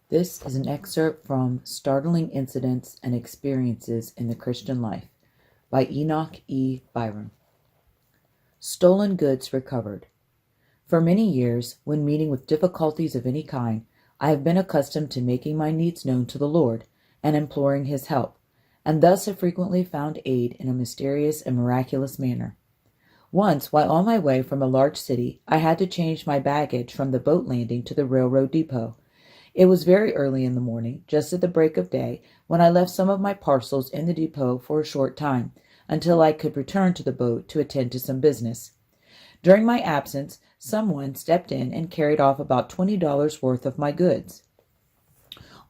This is an excerpt from Startling Incidents and Experiences in the Christian Life by Enoch E. Byrum. Stolen goods recovered. For many years, when meeting with difficulties of any kind, I have been accustomed to making my needs known to the Lord and imploring His help, and thus have frequently found aid in a mysterious and miraculous manner. Once, while on my way from a large city, I had to change my baggage from the boat landing to the railroad depot. It was very early in the morning, just at the break of day, when I left some of my parcels in the depot for a short time, until I could return to the boat to attend to some business. During my absence, someone stepped in and carried off about $20 worth of my goods.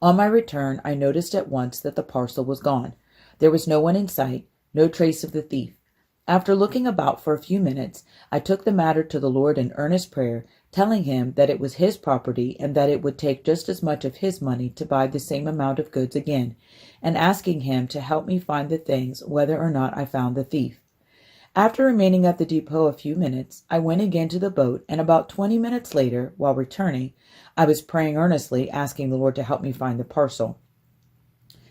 On my return, I noticed at once that the parcel was gone. There was no one in sight, no trace of the thief. After looking about for a few minutes, I took the matter to the Lord in earnest prayer, telling Him that it was His property and that it would take just as much of His money to buy the same amount of goods again, and asking Him to help me find the things whether or not I found the thief. After remaining at the depot a few minutes, I went again to the boat, and about 20 minutes later, while returning, I was praying earnestly, asking the Lord to help me find the parcel.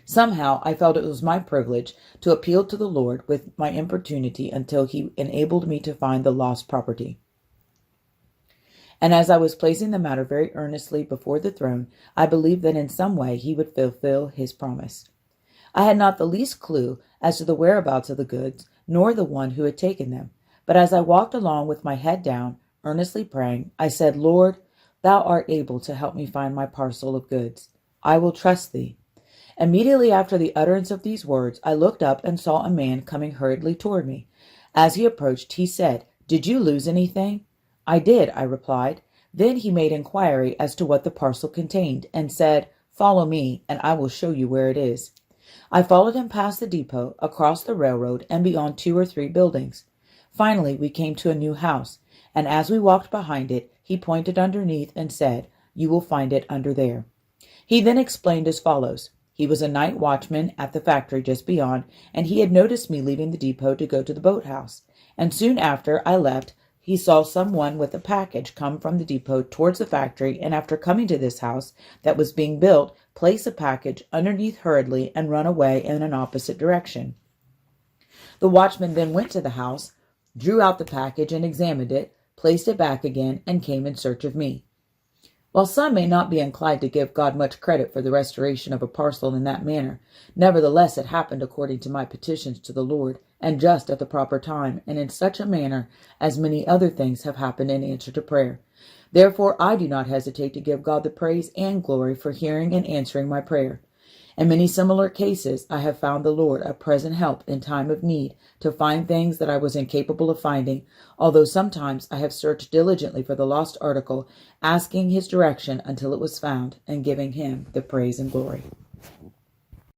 Somehow, I felt it was my privilege to appeal to the Lord with my importunity until He enabled me to find the lost property. And as I was placing the matter very earnestly before the throne, I believed that in some way He would fulfill His promise. I had not the least clue as to the whereabouts of the goods, nor the one who had taken them. But as I walked along with my head down, earnestly praying, I said, Lord, Thou art able to help me find my parcel of goods. I will trust Thee. Immediately after the utterance of these words, I looked up and saw a man coming hurriedly toward me. As he approached, he said, Did you lose anything? I did, I replied. Then he made inquiry as to what the parcel contained, and said, Follow me, and I will show you where it is. I followed him past the depot, across the railroad, and beyond 2 or 3 buildings. Finally, we came to a new house, and as we walked behind it, he pointed underneath and said, You will find it under there. He then explained as follows. He was a night watchman at the factory just beyond, and he had noticed me leaving the depot to go to the boathouse. And soon after I left, he saw someone with a package come from the depot towards the factory, and after coming to this house that was being built, place a package underneath hurriedly and run away in an opposite direction. The watchman then went to the house, drew out the package and examined it, placed it back again, and came in search of me. While some may not be inclined to give God much credit for the restoration of a parcel in that manner, nevertheless it happened according to my petitions to the Lord, and just at the proper time, and in such a manner as many other things have happened in answer to prayer. Therefore I do not hesitate to give God the praise and glory for hearing and answering my prayer. In many similar cases, I have found the Lord a present help in time of need to find things that I was incapable of finding, although sometimes I have searched diligently for the lost article, asking His direction until it was found, and giving Him the praise and glory.